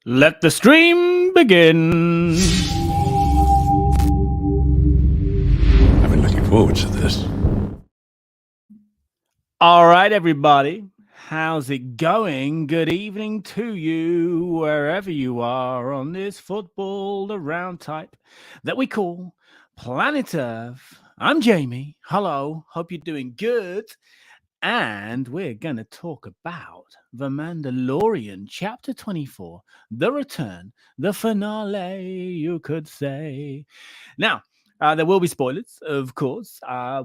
Let the stream begin. I've been looking forward to this. All right, everybody. How's it going? Good evening to you, wherever you are on this football around type that we call Planet Earth. I'm Jamie. Hello. Hope you're doing good. And we're going to talk about The Mandalorian, Chapter 24, The Return, the finale, you could say. Now, there will be spoilers, of course.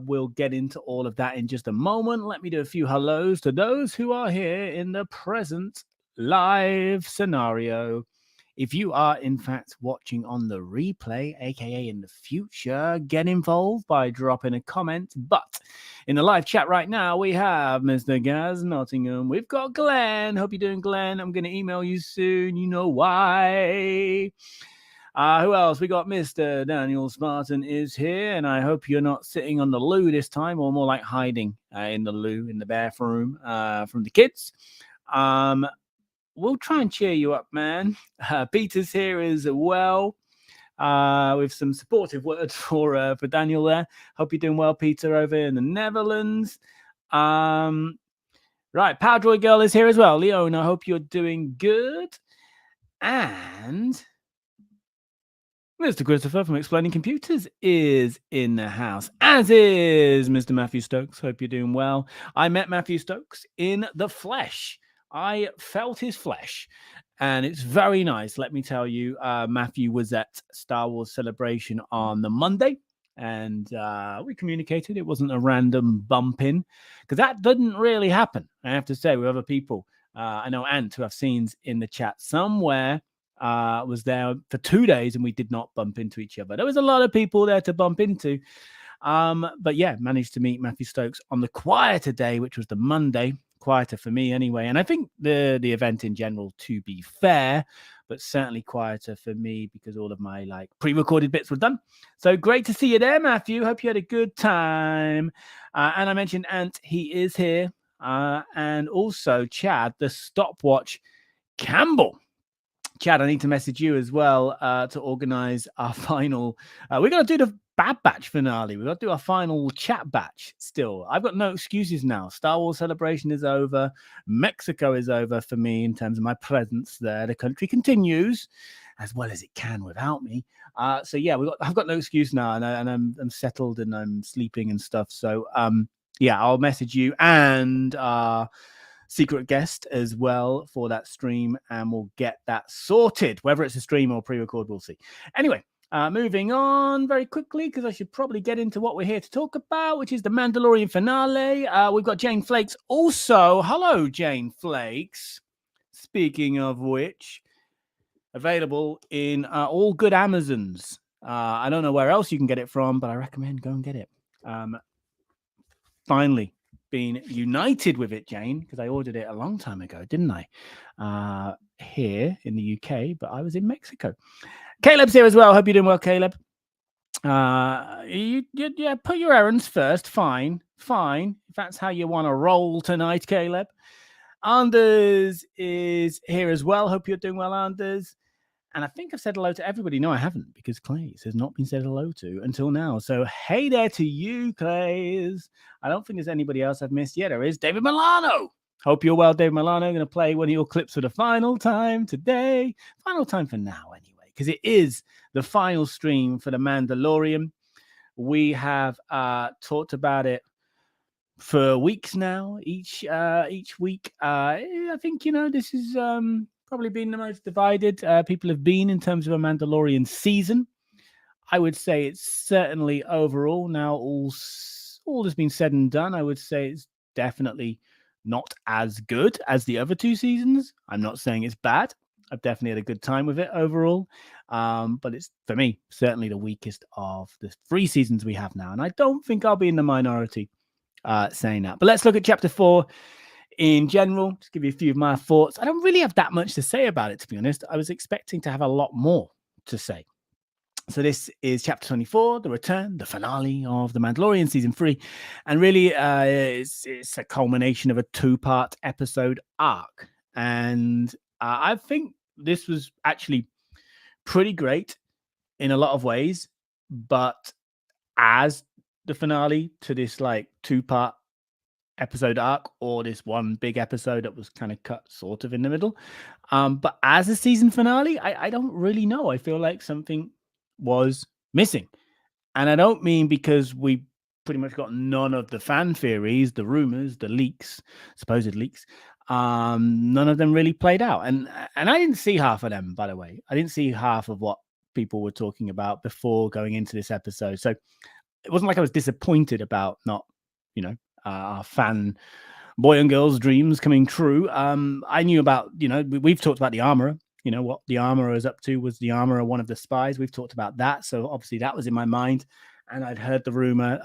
We'll get into all of that in just a moment. Let me do a few hellos to those who are here in the present live scenario. If you are, in fact, watching on the replay, aka in the future, get involved by dropping a comment. But in the live chat right now, we have Mr. Gaz Nottingham. We've got Glenn. Hope you're doing, Glenn. I'm going to email you soon. You know why. Who else? We got Mr. Daniel Spartan is here, and I hope you're not sitting on the loo this time, or more like hiding in the loo, in the bathroom from the kids. We'll try and cheer you up, man. Peter's here as well, with some supportive words for Daniel there. Hope you're doing well, Peter, over in the Netherlands. Right, Powdroy Girl is here as well. Leon, I hope you're doing good. And Mr. Christopher from Explaining Computers is in the house, as is Mr. Matthew Stokes. Hope you're doing well. I met Matthew Stokes in the flesh. I felt his flesh, and it's very nice. Let me tell you, Matthew was at Star Wars Celebration on the Monday, and we communicated. It wasn't a random bump in, because that didn't really happen, I have to say, with other people. I know Ant, who I've seen in the chat somewhere, was there for 2 days, and we did not bump into each other. There was a lot of people there to bump into. But yeah, managed to meet Matthew Stokes on the quieter day, which was the Monday. Quieter for me anyway. And I think the event in general, to be fair, but certainly quieter for me because all of my pre-recorded bits were done. So great to see you there, Matthew. Hope you had a good time. And I mentioned Ant, he is here. And also Chad, the stopwatch Campbell. Chad, I need to message you as well to organize our final. We're going to do the Bad Batch finale. We've got to do our final chat batch still. I've got no excuses now. Star Wars Celebration is over. Mexico is over for me in terms of my presence there. The country continues as well as it can without me. So yeah, I've got no excuse now, and I'm settled and I'm sleeping and stuff. So yeah, I'll message you and secret guest as well for that stream, and we'll get that sorted. Whether it's a stream or pre-record, we'll see. Anyway, moving on very quickly, because I should probably get into what we're here to talk about, which is the Mandalorian finale. We've got Jane Flakes also. Hello, Jane Flakes. Speaking of which, available in all good Amazons. I don't know where else you can get it from, but I recommend go and get it. Finally been united with it, Jane, because I ordered it a long time ago, didn't I? Here in the UK, but I was in Mexico. Caleb's here as well. Hope you're doing well, Caleb. Yeah, put your errands first. Fine. If that's how you want to roll tonight, Caleb. Anders is here as well. Hope you're doing well, Anders. And I think I've said hello to everybody. No, I haven't, because Clays has not been said hello to until now. So hey there to you, Clays. I don't think there's anybody else I've missed yet. There is David Milano. Hope you're well, David Milano. I'm going to play one of your clips for the final time today. Final time for now, anyway, because it is the final stream for The Mandalorian. We have talked about it for weeks now, each week. I think, this is probably been the most divided people have been in terms of a Mandalorian season. I would say it's certainly overall, now all has been said and done, I would say it's definitely not as good as the other two seasons. I'm not saying it's bad. I've definitely had a good time with it overall. But it's, for me, certainly the weakest of the 3 seasons we have now. And I don't think I'll be in the minority saying that. But let's look at Chapter 4 in general. Just give you a few of my thoughts. I don't really have that much to say about it, to be honest. I was expecting to have a lot more to say. So this is Chapter 24, the return, the finale of The Mandalorian Season 3. And really, it's a culmination of a 2-part episode arc. And I think this was actually pretty great in a lot of ways, but as the finale to this like 2-part episode arc, or this one big episode that was kind of cut sort of in the middle. But as a season finale, I don't really know. I feel like something was missing. And I don't mean because we pretty much got none of the fan theories, the rumors, the leaks, supposed leaks. None of them really played out. And I didn't see half of them, by the way. I didn't see half of what people were talking about before going into this episode. So it wasn't like I was disappointed about not, our fan boy and girls dreams coming true. I knew about, we've talked about the armorer, what the armorer is up to. Was the armorer one of the spies? We've talked about that. So obviously that was in my mind. And I'd heard the rumor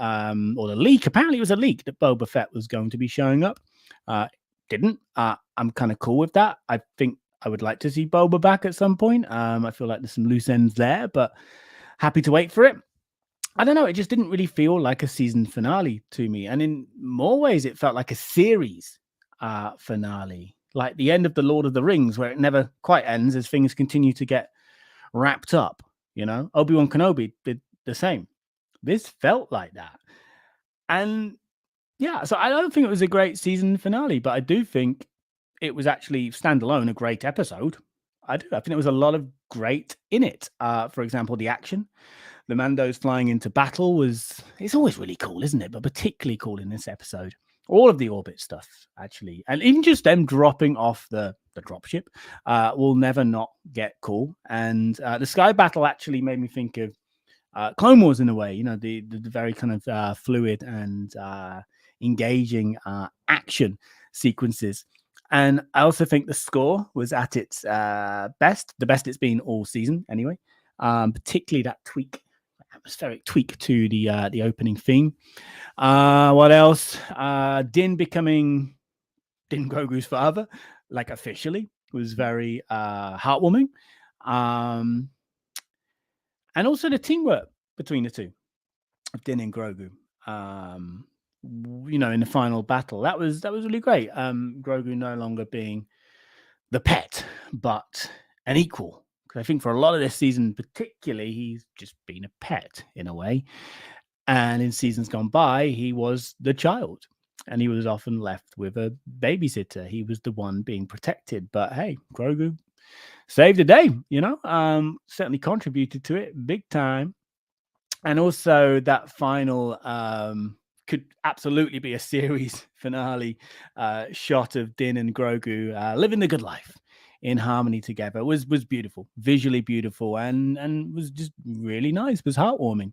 or the leak. Apparently it was a leak that Boba Fett was going to be showing up. Didn't. I'm kind of cool with that. I think I would like to see Boba back at some point. I feel like there's some loose ends there, but happy to wait for it. I don't know. It just didn't really feel like a season finale to me. And in more ways, it felt like a series finale, like the end of The Lord of the Rings, where it never quite ends as things continue to get wrapped up. Obi-Wan Kenobi did the same. This felt like that. And yeah, so I don't think it was a great season finale, but I do think it was actually standalone a great episode. I do. I think there was a lot of great in it. For example, the action. The Mandos flying into battle it's always really cool, isn't it? But particularly cool in this episode. All of the orbit stuff, actually. And even just them dropping off the dropship will never not get cool. And the sky battle actually made me think of Clone Wars in a way, the very kind of fluid and engaging action sequences. And I also think the score was at its best, the best it's been all season anyway. Particularly that atmospheric tweak to the opening theme. What else? Din becoming Din Grogu's father, like officially, was very heartwarming. And also the teamwork between the two, Din and Grogu. In the final battle, that was really great. Grogu no longer being the pet, but an equal. I think for a lot of this season, particularly, he's just been a pet in a way. And in seasons gone by, he was the child. And he was often left with a babysitter. He was the one being protected. But hey, Grogu saved the day, certainly contributed to it big time. And also that final could absolutely be a series finale shot of Din and Grogu living the good life in harmony together. Was beautiful, visually beautiful, and was just really nice, was heartwarming.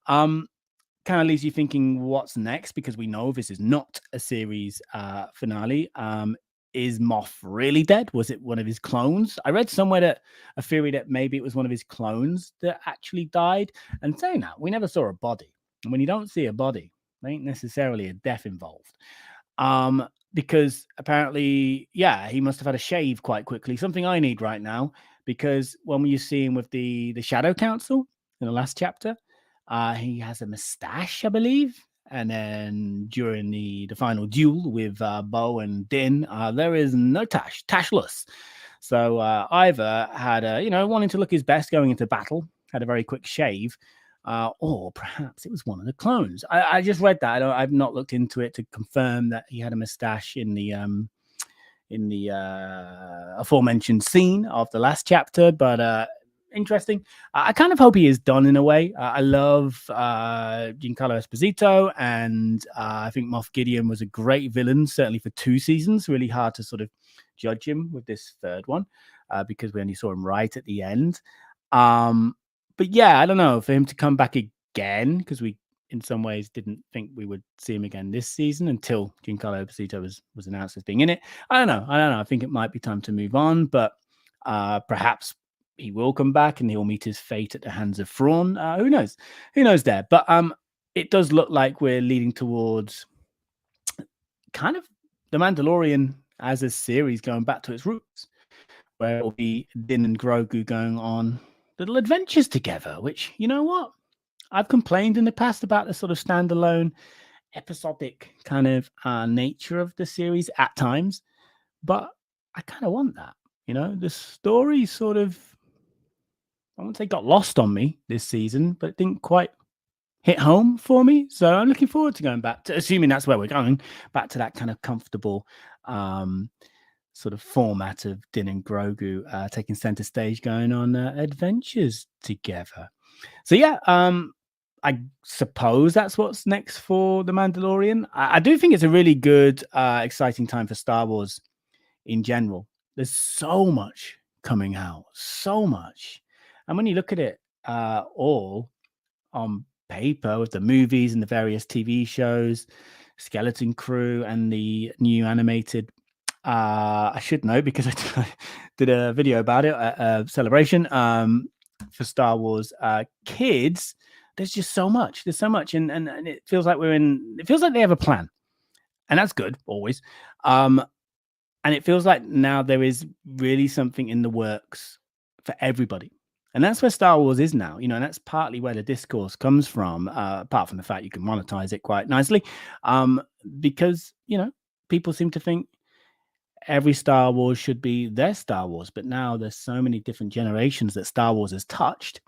Kind of leaves you thinking what's next, because we know this is not a series finale. Is Moff really dead? Was it one of his clones? I read somewhere that a theory that maybe it was one of his clones that actually died. And saying that, we never saw a body. And when you don't see a body, there ain't necessarily a death involved. Because apparently, he must have had a shave quite quickly. Something I need right now, because when you see him with the Shadow Council in the last chapter, he has a mustache, I believe. And then during the final duel with Bo and Din, there is no tashless. So either had wanting to look his best going into battle, had a very quick shave, or perhaps it was one of the clones. I just read that. I've not looked into it to confirm that he had a mustache in the aforementioned scene of the last chapter, but interesting. I kind of hope he is done in a way. I love Giancarlo Esposito, and I think Moff Gideon was a great villain, certainly for 2 seasons. Really hard to sort of judge him with this third one because we only saw him right at the end. But I don't know, for him to come back again, because we in some ways didn't think we would see him again this season until Giancarlo Esposito was announced as being in it. I don't know. I think it might be time to move on, but perhaps he will come back and he'll meet his fate at the hands of Thrawn. Who knows? Who knows there? But it does look like we're leading towards kind of The Mandalorian as a series going back to its roots, where it will be Din and Grogu going on little adventures together, which, you know what? I've complained in the past about the sort of standalone episodic kind of nature of the series at times, but I kind of want that. the story sort of, I wouldn't say got lost on me this season, but it didn't quite hit home for me. So I'm looking forward to going back to, assuming that's where we're going, back to that kind of comfortable sort of format of Din and Grogu taking center stage, going on adventures together. So yeah, I suppose that's what's next for The Mandalorian. I do think it's a really good, exciting time for Star Wars in general. There's so much coming out, so much. And when you look at it all on paper with the movies and the various TV shows, Skeleton Crew and the new animated, I should know because I did a video about it at a celebration for Star Wars kids. There's just so much. There's so much, and it feels like it feels like they have a plan, and that's good always. And it feels like now there is really something in the works for everybody. And that's where Star Wars is now, and that's partly where the discourse comes from, apart from the fact you can monetize it quite nicely, because, people seem to think every Star Wars should be their Star Wars. But now there's so many different generations that Star Wars has touched.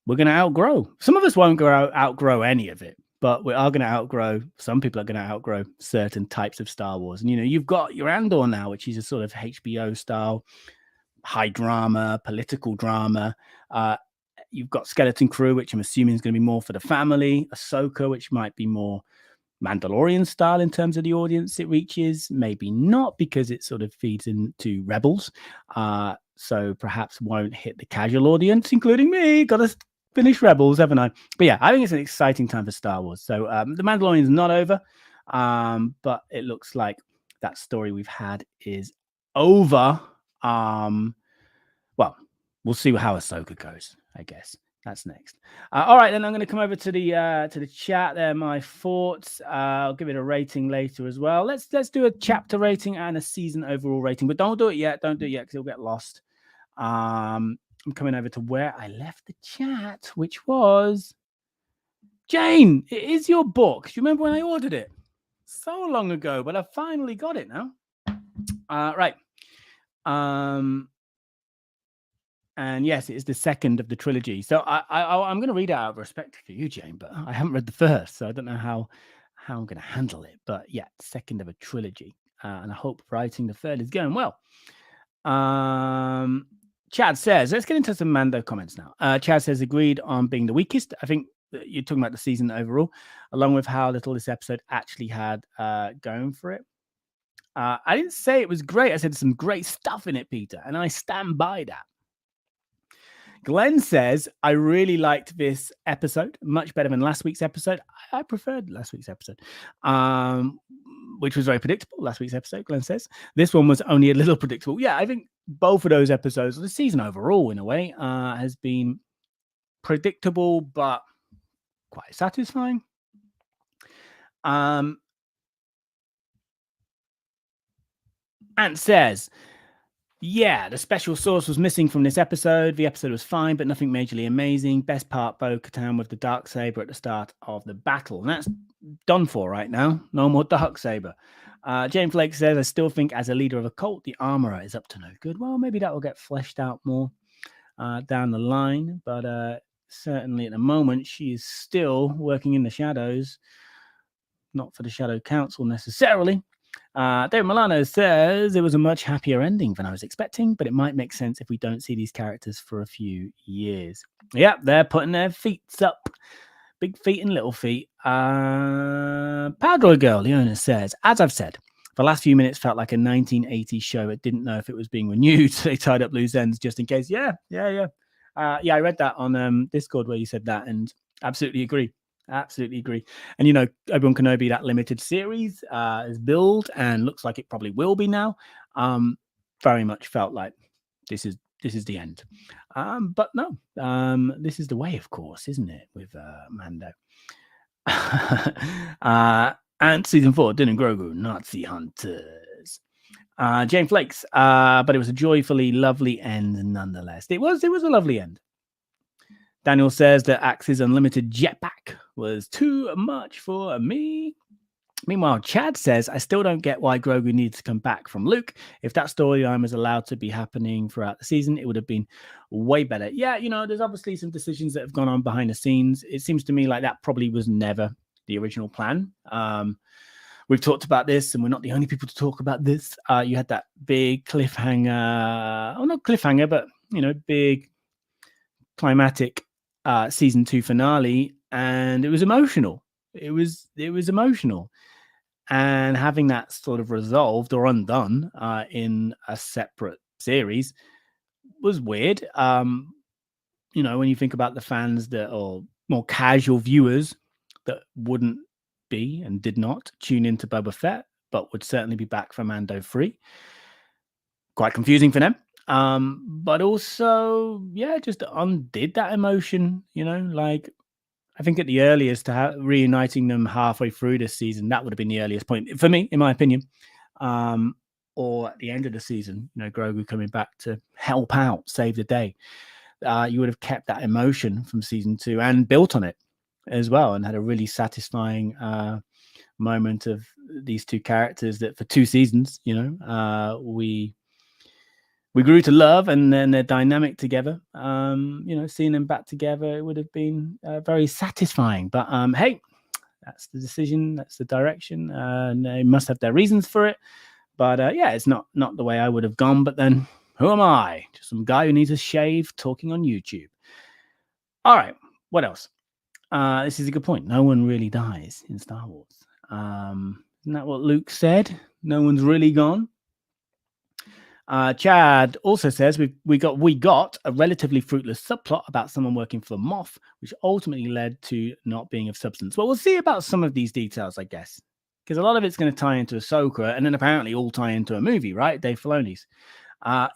We're going to outgrow. Some of us won't outgrow any of it, but we are going to outgrow. Some people are going to outgrow certain types of Star Wars. And, you've got your Andor now, which is a sort of HBO style, high drama, political drama. You've got Skeleton Crew, which I'm assuming is going to be more for the family. Ahsoka, which might be more Mandalorian style in terms of the audience it reaches. Maybe not, because it sort of feeds into Rebels. So perhaps won't hit the casual audience, including me. Got to finish Rebels, haven't I? But yeah, I think it's an exciting time for Star Wars. So The Mandalorian is not over, but it looks like that story we've had is over. Well, we'll see how Ahsoka goes, I guess. That's next. All right, then I'm going to come over to the chat there. My thoughts. I'll give it a rating later as well. Let's do a chapter rating and a season overall rating, but don't do it yet. Don't do it yet because you'll get lost. I'm coming over to where I left the chat, which was Jane. It is your book. Do you remember when I ordered it? So long ago, but I finally got it now. Right. And yes, it is the second of the trilogy. So I'm going to read it out of respect for you, Jane, but I haven't read the first, so I don't know how I'm going to handle it. But yeah, second of a trilogy. And I hope writing the third is going well. Chad says, let's get into some Mando comments now. Chad says, agreed on being the weakest. I think you're talking about the season overall, along with how little this episode actually had going for it. I didn't say it was great. I said some great stuff in it, Peter, and I stand by that. Glenn says, I really liked this episode, much better than last week's episode. I preferred last week's episode, which was very predictable. Last week's episode, Glenn says. This one was only a little predictable. Yeah, I think both of those episodes, the season overall, in a way, has been predictable, but quite satisfying. Ant says, yeah, the special sauce was missing from this episode. The episode was fine, but nothing majorly amazing. Best part, Bo-Katan with the Darksaber at the start of the battle. And that's done for right now. No more Darksaber. Jane Flake says, I still think as a leader of a cult, the armorer is up to no good. Well, maybe that will get fleshed out more down the line. But certainly at the moment, she is still working in the shadows. Not for the Shadow Council necessarily. David Milano says it was a much happier ending than I was expecting, but it might make sense if we don't see these characters for a few years. Yeah, they're putting their feet up. Big feet and little feet. Powdroid Girl, Leona says, as I've said, the last few minutes felt like a 1980s show. It didn't know if it was being renewed, so they tied up loose ends just in case. Yeah. I read that on Discord where you said that, and absolutely agree. Absolutely agree. And Obi-Wan Kenobi, that limited series is built and looks like it probably will be now. Very much felt like this is the end. But no, this is the way, of course, isn't it, with Mando? And season 4, Din and Grogu, Nazi hunters. Jane Flakes, but it was a joyfully lovely end nonetheless. It was a lovely end. Daniel says that Axe's unlimited jetpack was too much for me. Meanwhile, Chad says, I still don't get why Grogu needs to come back from Luke. If that storyline was allowed to be happening throughout the season, it would have been way better. Yeah, there's obviously some decisions that have gone on behind the scenes. It seems to me like that probably was never the original plan. We've talked about this, and we're not the only people to talk about this. You had that big cliffhanger, not cliffhanger, but, big climatic season 2 finale, and it was emotional. It was emotional. And having that sort of resolved or undone in a separate series was weird. When you think about the fans that are more casual viewers that wouldn't be and did not tune into Boba Fett, but would certainly be back for Mando 3. Quite confusing for them. But also, just undid that emotion, I think at the earliest, reuniting them halfway through this season, that would have been the earliest point for me, in my opinion. Or at the end of the season, Grogu coming back to help out, save the day. You would have kept that emotion from season 2 and built on it as well, and had a really satisfying moment of these two characters that for 2 seasons, we grew to love, and then their dynamic together, seeing them back together, it would have been very satisfying. But hey, that's the decision, that's the direction, and they must have their reasons for it. But it's not the way I would have gone. But then, who am I? Just some guy who needs a shave talking on YouTube. All right, what else? This is a good point. No one really dies in Star Wars. Isn't that what Luke said? No one's really gone. Chad also says we got a relatively fruitless subplot about someone working for Moff, which ultimately led to not being of substance. Well, we'll see about some of these details, I guess, because a lot of it's going to tie into Ahsoka, and then apparently all tie into a movie, right? Dave Filoni's.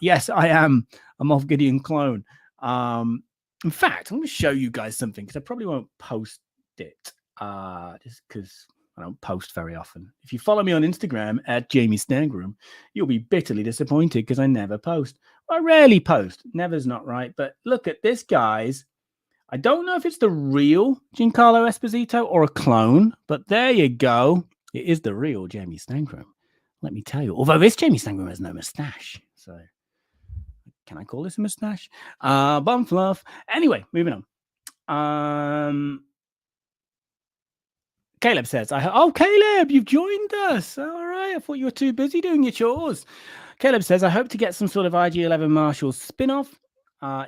Yes, I am a Moff Gideon clone. In fact, I'm going to show you guys something, because I probably won't post it, just because I don't post very often. If you follow me on Instagram at Jamie Stangram, you'll be bitterly disappointed because I never post. I rarely post. Never's not right. But look at this, guys. I don't know if it's the real Giancarlo Esposito or a clone, but there you go. It is the real Jamie Stangram. Let me tell you. Although this Jamie Stangram has no mustache. So can I call this a mustache? Bum fluff. Anyway, moving on. Caleb says, Caleb, you've joined us. All right. I thought you were too busy doing your chores. Caleb says, I hope to get some sort of IG-11 Marshall spin-off,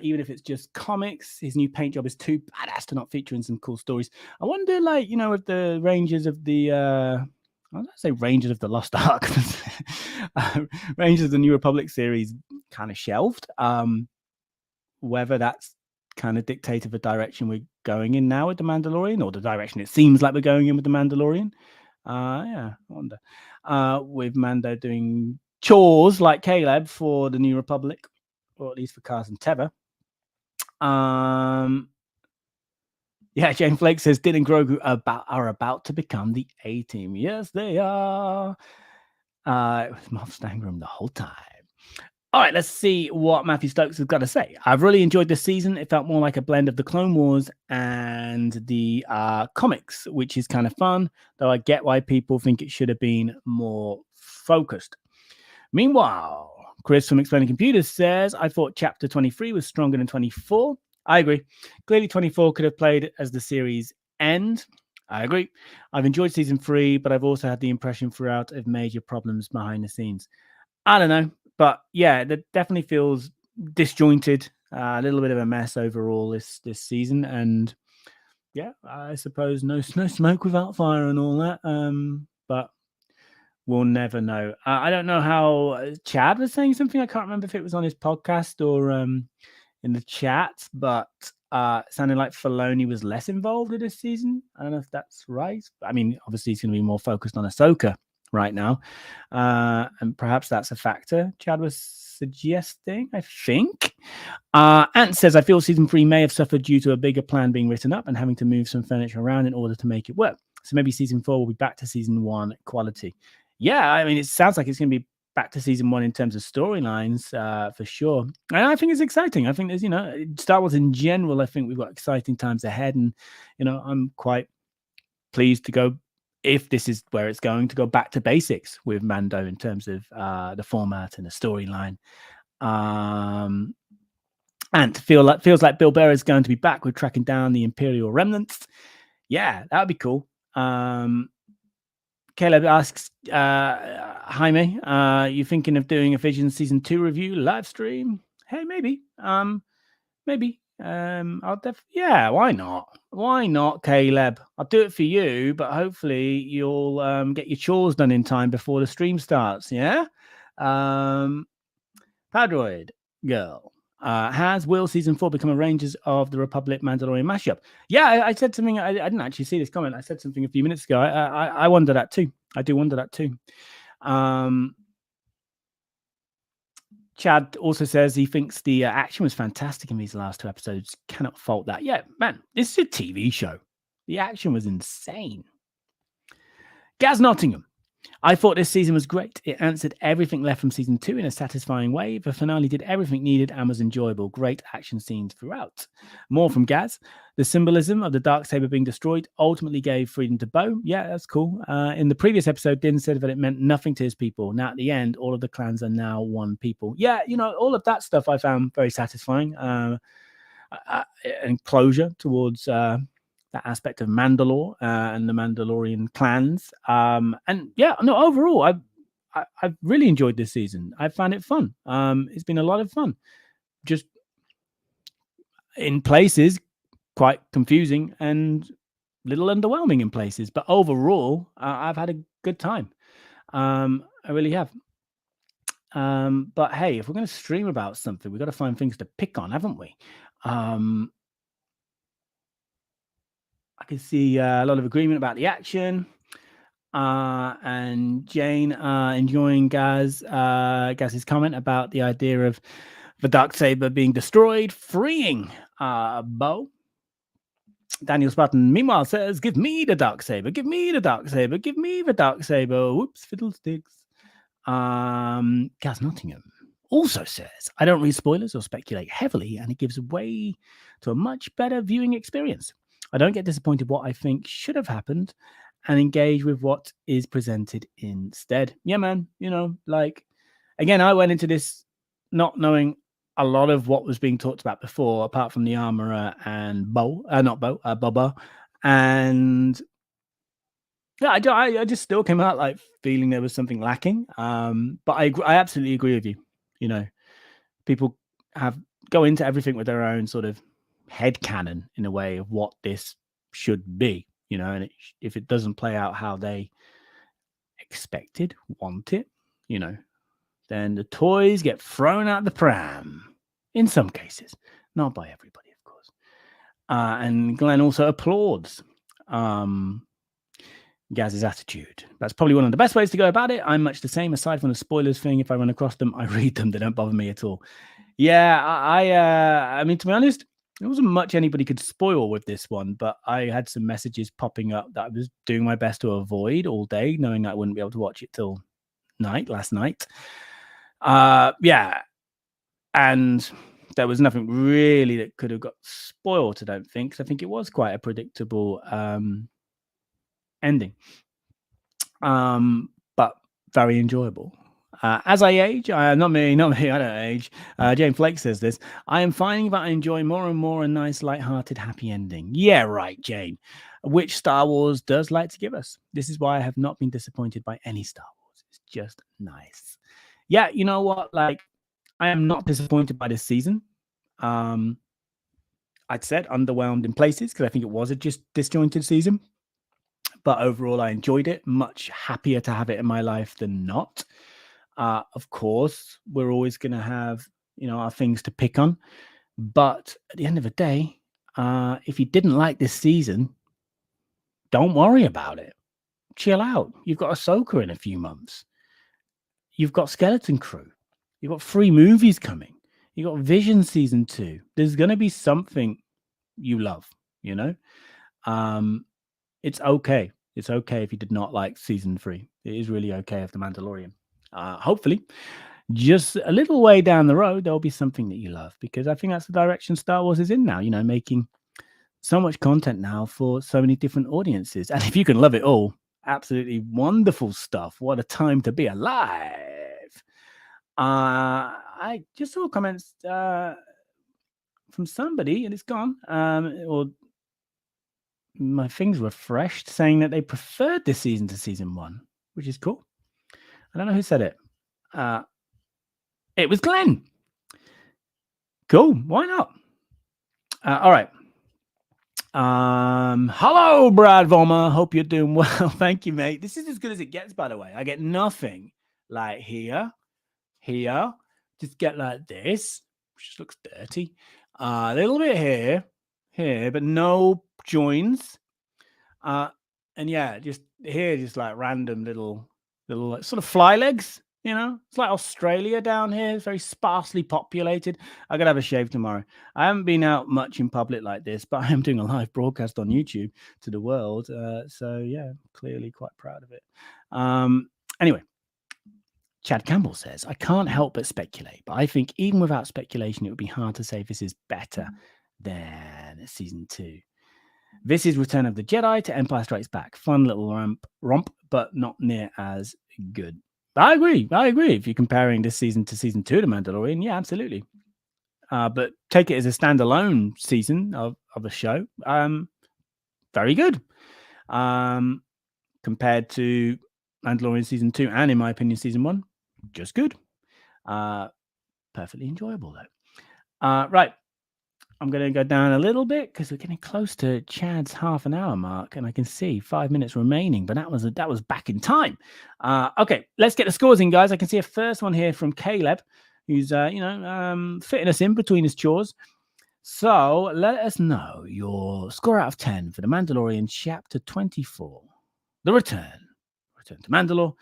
even if it's just comics. His new paint job is too badass to not feature in some cool stories. I wonder, if the Rangers of the, I don't say Rangers of the Lost Ark, Rangers of the New Republic series kind of shelved, whether that's kind of dictated the direction we're going in now with the Mandalorian, or the direction it seems like we're going in with the Mandalorian. I wonder. With Mando doing chores like Caleb for the New Republic, or at least for Carson Teva. Jane Flake says Din and Grogu are about to become the A-Team. Yes, they are. It was Moff Stangram the whole time. All right, let's see what Matthew Stokes has got to say. I've really enjoyed this season. It felt more like a blend of the Clone Wars and the comics, which is kind of fun, though I get why people think it should have been more focused. Meanwhile, Chris from Explaining Computers says, I thought Chapter 23 was stronger than 24. I agree. Clearly, 24 could have played as the series end. I agree. I've enjoyed Season 3, but I've also had the impression throughout of major problems behind the scenes. I don't know. But yeah, that definitely feels disjointed, a little bit of a mess overall this season. And yeah, I suppose no smoke without fire and all that. But we'll never know. I don't know how Chad was saying something. I can't remember if it was on his podcast or in the chat, but it sounded like Filoni was less involved in this season. I don't know if that's right. I mean, obviously he's going to be more focused on Ahsoka right now, and perhaps that's a factor Chad was suggesting, I think. Ant says, I feel season 3 may have suffered due to a bigger plan being written up and having to move some furniture around in order to make it work. So maybe season 4 will be back to season 1 quality. Yeah, I mean, it sounds like it's going to be back to season 1 in terms of storylines, for sure. And I think it's exciting. I think there's, Star Wars in general, I think we've got exciting times ahead, and I'm quite pleased to go if this is where it's going to go back to basics with Mando in terms of the format and the storyline. And feels like Bill Burr is going to be back with tracking down the Imperial remnants. Yeah, that would be cool. Caleb asks, Jaime, you thinking of doing a Vision Season 2 review live stream? Hey, maybe. Maybe. Yeah, why not? Why not, Caleb? I'll do it for you, but hopefully you'll get your chores done in time before the stream starts, yeah? Padroid girl. Has Will Season 4 become a Rangers of the Republic Mandalorian mashup? Yeah, I said something. I didn't actually see this comment. I said something a few minutes ago. I wonder that too. I do wonder that too. Chad also says he thinks the action was fantastic in these last 2 episodes. Cannot fault that. Yeah, man, this is a TV show. The action was insane. Gaz Nottingham. I thought this season was great. It answered everything left from season 2 in a satisfying way. The finale did everything needed and was enjoyable. Great action scenes throughout. More from Gaz. The symbolism of the Darksaber being destroyed ultimately gave freedom to Bo. Yeah, that's cool. In the previous episode, Din said that it meant nothing to his people. Now at the end, all of the clans are now one people. Yeah, all of that stuff I found very satisfying. And closure towards that aspect of Mandalore and the Mandalorian clans. And yeah, no, overall, I've really enjoyed this season. I found it fun. It's been a lot of fun. Just in places, quite confusing and little underwhelming in places. But overall, I've had a good time. I really have. But hey, if we're going to stream about something, we've got to find things to pick on, haven't we? I can see a lot of agreement about the action. And Jane enjoying Gaz's comment about the idea of the Darksaber being destroyed, freeing Bo. Daniel Spartan, meanwhile, says, give me the Darksaber, give me the Darksaber, give me the Darksaber. Whoops, fiddlesticks. Gaz Nottingham also says, I don't read spoilers or speculate heavily, and it gives way to a much better viewing experience. I don't get disappointed what I think should have happened and engage with what is presented instead. Yeah, man, again, I went into this not knowing a lot of what was being talked about before, apart from the armorer and Boba. And yeah, I just still came out like feeling there was something lacking. But I absolutely agree with you. People go into everything with their own sort of headcanon in a way of what this should be, and if it doesn't play out how they expected, want it, then the toys get thrown out the pram in some cases, not by everybody, of course. And Glenn also applauds Gaz's attitude. That's probably one of the best ways to go about it. I'm much the same, aside from the spoilers thing. If I run across them, I read them. They don't bother me at all. Yeah, I mean, to be honest, there wasn't much anybody could spoil with this one, but I had some messages popping up that I was doing my best to avoid all day, knowing I wouldn't be able to watch it till last night. Yeah. And there was nothing really that could have got spoiled, I don't think, because I think it was quite a predictable ending. But very enjoyable. As I age, not me, I don't age. Jane Flake says this. I am finding that I enjoy more and more a nice, light-hearted, happy ending. Yeah, right, Jane. Which Star Wars does like to give us. This is why I have not been disappointed by any Star Wars. It's just nice. Yeah, you know what? I am not disappointed by this season. I'd said underwhelmed in places because I think it was a just disjointed season. But overall, I enjoyed it. Much happier to have it in my life than not. Of course, we're always going to have, our things to pick on. But at the end of the day, if you didn't like this season, don't worry about it. Chill out. You've got Ahsoka in a few months. You've got Skeleton Crew. You've got 3 movies coming. You've got Vision Season 2. There's going to be something you love, It's okay. It's okay if you did not like Season 3. It is really okay of The Mandalorian. Hopefully, just a little way down the road, there'll be something that you love, because I think that's the direction Star Wars is in now, making so much content now for so many different audiences. And if you can love it all, Absolutely wonderful stuff. What a time to be alive. I just saw comments from somebody, and it's gone. Or my things refreshed, saying that they preferred this season to season 1, which is cool. I don't know who said it. It was Glenn. Cool. Why not? All right. Hello, Brad Vollmer. Hope you're doing well. Thank you, mate. This is as good as it gets, by the way. I get nothing like here. Just get like this, which just looks dirty. A little bit here, but no joins. And yeah, just here, just like random little like, sort of fly legs. You know, it's like Australia down here. It's very sparsely populated. I gotta have a shave tomorrow. I haven't been out much in public like this, but I am doing a live broadcast on YouTube to the world. So yeah, clearly quite proud of it. Anyway, Chad Campbell says, I can't help but speculate, but I think even without speculation, it would be hard to say if this is better than season 2. This is Return of the Jedi to Empire Strikes Back. Fun little romp, but not near as good. I agree. If you're comparing this season to season 2 of Mandalorian, yeah, absolutely. But take it as a standalone season of a show. Very good. Compared to Mandalorian season 2 and, in my opinion, season 1, just good. Perfectly enjoyable, though. Right. I'm going to go down a little bit because we're getting close to Chad's half an hour mark, and I can see 5 minutes remaining, but that was back in time. Okay, let's get the scores in, guys. I can see a first one here from Caleb, who's fitting us in between his chores. So let us know your score out of 10 for The Mandalorian Chapter 24, The Return to Mandalore.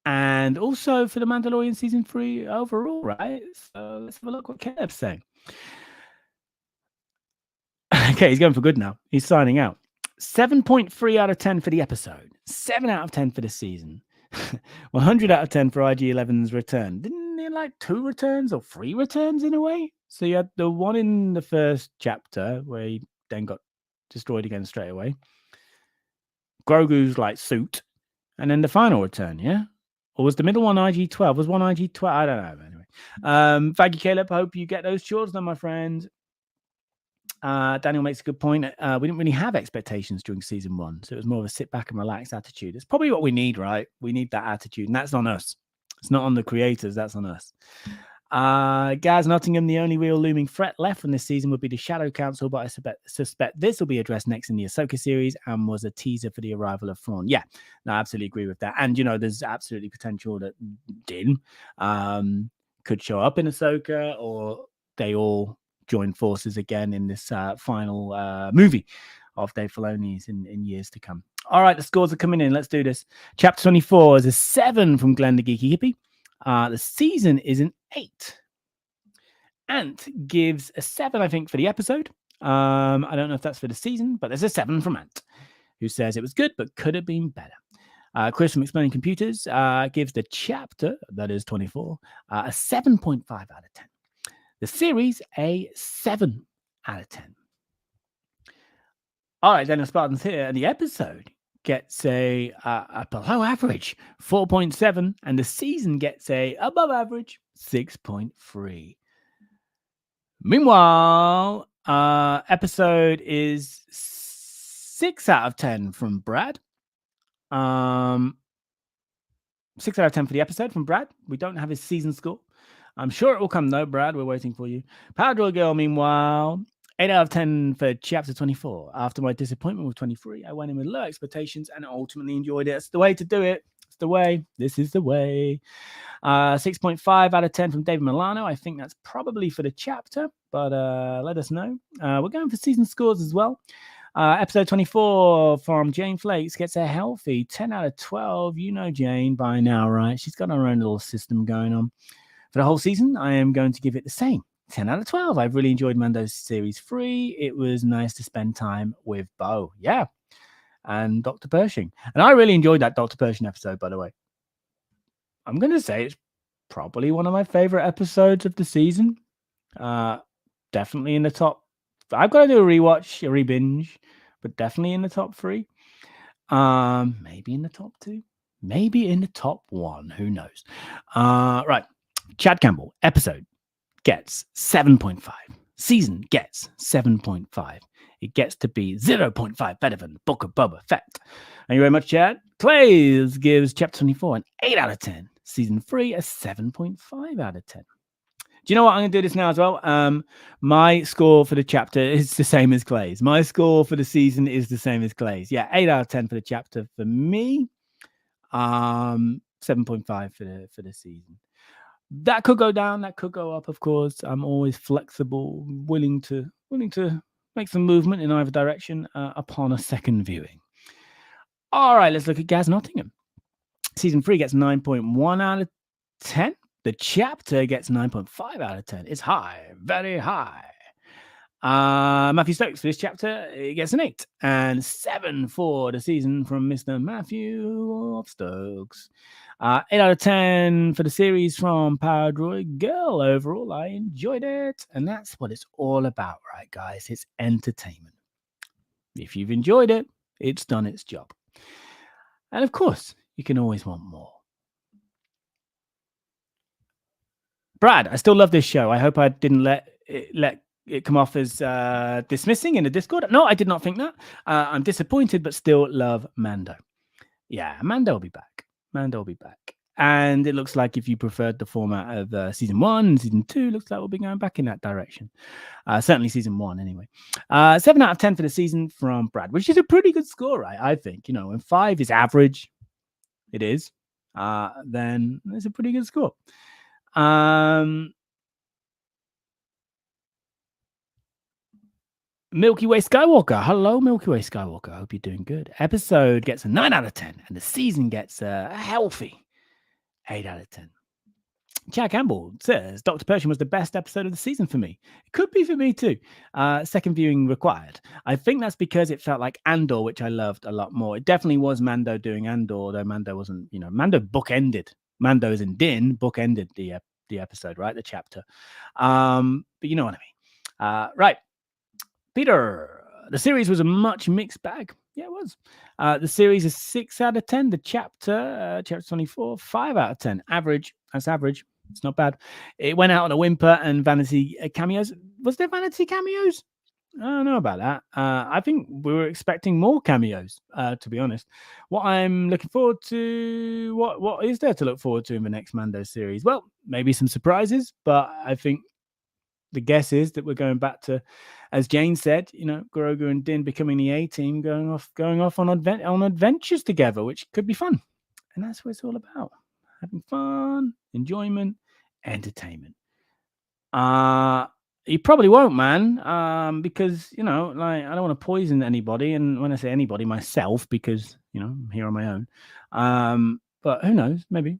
And also for The Mandalorian Season 3 overall, right? So let's have a look what Caleb's saying. Okay, he's going for good now. He's signing out. 7.3 out of 10 for the episode. 7 out of 10 for the season. 100 out of 10 for IG-11's return. Didn't he like 2 returns or 3 returns in a way? So you had the one in the first chapter where he then got destroyed again straight away. Grogu's like suit. And then the final return, yeah? Or was the middle one IG-12? Was one IG-12? I don't know. Anyway, thank you, Caleb. Hope you get those chores done, my friend. Daniel makes a good point. We didn't really have expectations during season 1, so it was more of a sit back and relax attitude. It's probably what we need, right? We need that attitude, and that's on us. It's not on the creators. That's on us. Gaz Nottingham, the only real looming threat left from this season would be the Shadow Council, but I suspect this will be addressed next in the Ahsoka series and was a teaser for the arrival of Thrawn. Yeah, no, I absolutely agree with that. And, there's absolutely potential that Din could show up in Ahsoka, or they all join forces again in this final movie of Dave Filoni's in years to come. All right, the scores are coming in. Let's do this. Chapter 24 is a 7 from Glenn the Geeky Hippie. The season is an 8. Ant gives a 7, I think, for the episode. I don't know if that's for the season, but there's a 7 from Ant, who says it was good, but could have been better. Chris from Explaining Computers gives the chapter, that is 24, a 7.5 out of 10. The series, a 7 out of 10. All right, Daniel Spartan's here, and the episode gets a below average 4.7, and the season gets a above average 6.3. Meanwhile, episode is 6 out of 10 from Brad. 6 out of 10 for the episode from Brad. We don't have his season score. I'm sure it will come though, Brad. We're waiting for you. Power Drill Girl, meanwhile, 8 out of 10 for chapter 24. After my disappointment with 23, I went in with low expectations and ultimately enjoyed it. It's the way to do it. It's the way. This is the way. 6.5 out of 10 from David Milano. I think that's probably for the chapter, but let us know. We're going for season scores as well. Episode 24 from Jane Flakes gets a healthy 10 out of 12. You know Jane by now, right? She's got her own little system going on. For the whole season, I am going to give it the same. 10 out of 12. I've really enjoyed Mando's Series 3. It was nice to spend time with Bo. Yeah. And Dr. Pershing. And I really enjoyed that Dr. Pershing episode, by the way. I'm going to say it's probably one of my favorite episodes of the season. Definitely in the top. I've got to do a rewatch, a re-binge, but definitely in the top 3. Maybe in the top 2, maybe in the top 1. Who knows? Right. Chad Campbell, episode gets 7.5. Season gets 7.5. It gets to be 0.5 better than Book of Boba Fett. Thank you very much, Chad. Clays gives Chapter 24 an 8 out of 10. Season 3 a 7.5 out of 10. Do you know what? I'm going to do this now as well. My score for the chapter is the same as Clay's. My score for the season is the same as Clay's. Yeah, 8 out of 10 for the chapter for me. 7.5 for the season. That could go down, that could go up, of course. I'm always flexible, willing to make some movement in either direction upon a second viewing. All right, let's look at Gaz Nottingham. Season 3 gets 9.1 out of 10. The chapter gets 9.5 out of 10. It's high, very high. Matthew Stokes for this chapter, it gets an 8. And 7 for the season from Mr. Matthew of Stokes. 8 out of 10 for the series from Power Droid Girl. Overall, I enjoyed it. And that's what it's all about, right, guys? It's entertainment. If you've enjoyed it, it's done its job. And of course, you can always want more. Brad, I still love this show. I hope I didn't let it come off as dismissing in the Discord. No, I did not think that. I'm disappointed, but still love Mando. Yeah, Mando will be back. And it looks like if you preferred the format of season 1 and season 2, looks like we'll be going back in that direction. Certainly season 1 anyway. 7 out of 10 for the season from Brad, which is a pretty good score, right? I think, when 5 is average, it is, then it's a pretty good score. Milky Way Skywalker. Hello, Milky Way Skywalker. Hope you're doing good. Episode gets a 9 out of 10, and the season gets a healthy 8 out of 10. Chad Campbell says Dr. Pershing was the best episode of the season for me. It could be for me too. Second viewing required. I think that's because it felt like Andor, which I loved a lot more. It definitely was Mando doing Andor, though Mando wasn't, Mando bookended. Mando as in Din bookended the episode, right? The chapter. But you know what I mean. Right. Peter, the series was a much mixed bag. Yeah, it was. The series is 6 out of 10. The chapter 24, 5 out of 10. Average. That's average. It's not bad. It went out on a whimper and vanity cameos. Was there vanity cameos? I don't know about that. I think we were expecting more cameos, to be honest. What I'm looking forward to, what is there to look forward to in the next Mando series? Well, maybe some surprises, but I think the guess is that we're going back to, as Jane said, Grogu and Din becoming the A-team, going off on adventures together, which could be fun. And that's what it's all about. Having fun, enjoyment, entertainment. You probably won't, man, because, I don't want to poison anybody. And when I say anybody, myself, because, I'm here on my own. But who knows? Maybe.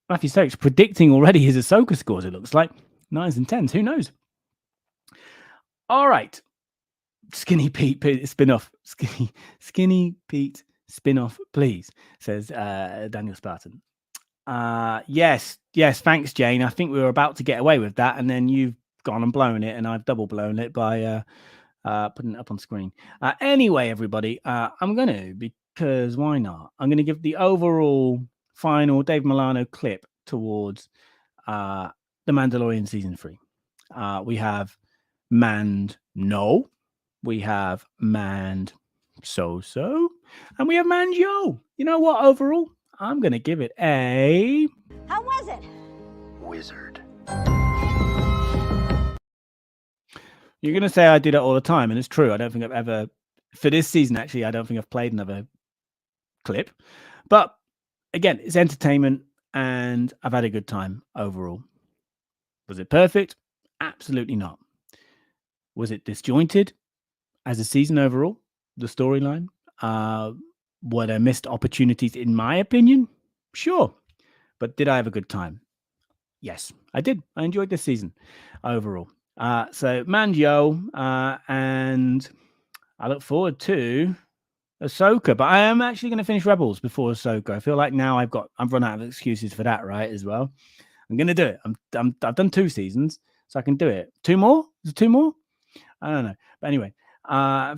Matthew Stokes predicting already his Ahsoka scores, it looks like. 9s and 10s. Who knows? All right. Skinny Pete spin-off. Skinny Pete spin-off, please, says Daniel Spartan. Yes. Thanks, Jane. I think we were about to get away with that, and then you've gone and blown it, and I've double blown it by putting it up on screen. Anyway, everybody, I'm going to, because why not? I'm going to give the overall final Dave Milano clip towards The Mandalorian Season 3. We have No. We have Mand So, and we have Manjo. You know what? Overall, I'm going to give it a... How was it? Wizard. You're going to say I do that all the time, and it's true. I don't think I've ever... For this season, actually, I don't think I've played another clip. But, again, it's entertainment, and I've had a good time overall. Was it perfect? Absolutely not. Was it disjointed as a season overall? The storyline? Were there missed opportunities, in my opinion? Sure. But did I have a good time? Yes, I did. I enjoyed this season overall. So Manjo, and I look forward to Ahsoka, but I am actually going to finish Rebels before Ahsoka. I feel like now I've run out of excuses for that, right? As well, I'm going to do it. I've done 2 seasons, so I can do it. 2 more? Is it 2 more? I don't know. But anyway,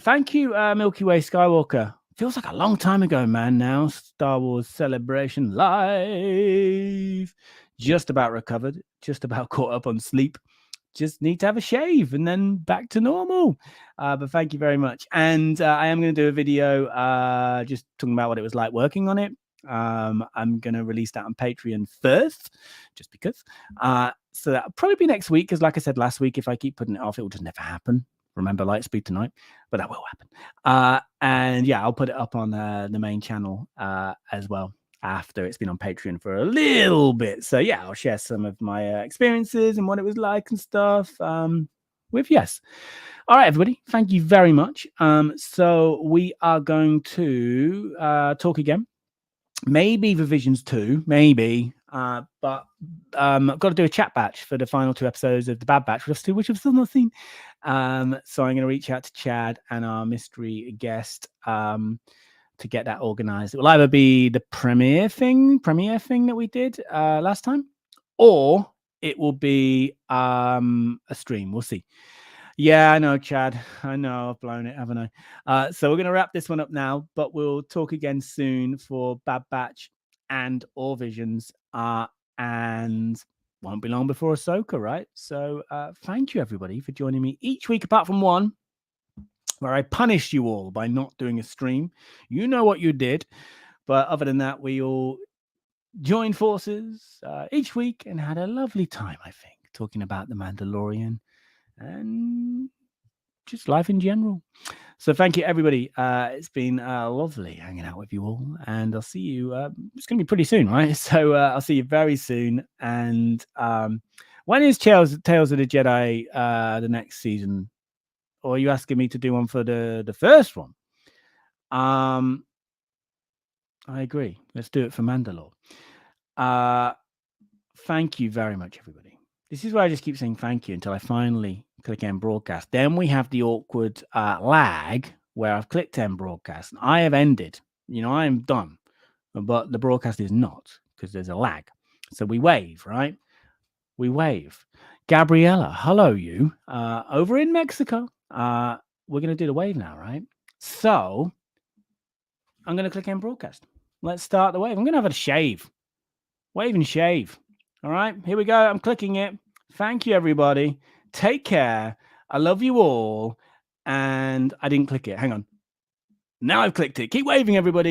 thank you, Milky Way Skywalker. Feels like a long time ago, man. Now, Star Wars Celebration Live. Just about recovered. Just about caught up on sleep. Just need to have a shave and then back to normal. But thank you very much. And I am going to do a video just talking about what it was like working on it. I'm going to release that on Patreon first, just because. So that'll probably be next week, because like I said last week, if I keep putting it off, it will just never happen. Remember Lightspeed tonight, but that will happen. And yeah, I'll put it up on the main channel as well after it's been on Patreon for a little bit. So yeah, I'll share some of my experiences and what it was like and stuff with Yes. All right, everybody, thank you very much. So we are going to talk again. Maybe Revisions 2, maybe. But I've got to do a chat batch for the final 2 episodes of the Bad Batch, which I've still not seen. So I'm going to reach out to Chad and our mystery guest to get that organized. It will either be the premiere thing that we did last time, or it will be a stream. We'll see. Yeah, I know, Chad. I know I've blown it, haven't I? So we're going to wrap this one up now, but we'll talk again soon for Bad Batch and All Visions. And won't be long before Ahsoka, right? So thank you, everybody, for joining me each week, apart from one, where I punished you all by not doing a stream. You know what you did. But other than that, we all joined forces each week and had a lovely time, I think, talking about the Mandalorian and just life in general. So thank you, everybody. It's been lovely hanging out with you all, and I'll see you. It's going to be pretty soon, right? So I'll see you very soon. And when is Tales of the Jedi the next season? Or are you asking me to do one for the first one? I agree. Let's do it for Mandalore. Thank you very much, everybody. This is where I just keep saying thank you until I finally click end broadcast. Then we have the awkward lag where I've clicked end broadcast. I have ended. I am done. But the broadcast is not, because there's a lag. So we wave, right? We wave. Gabriella, hello, you. Over in Mexico. We're going to do the wave now, right? So I'm going to click end broadcast. Let's start the wave. I'm going to have a shave. Wave and shave. All right, here we go. I'm clicking it. Thank you, everybody. Take care. I love you all. And I didn't click it. Hang on. Now I've clicked it. Keep waving, everybody.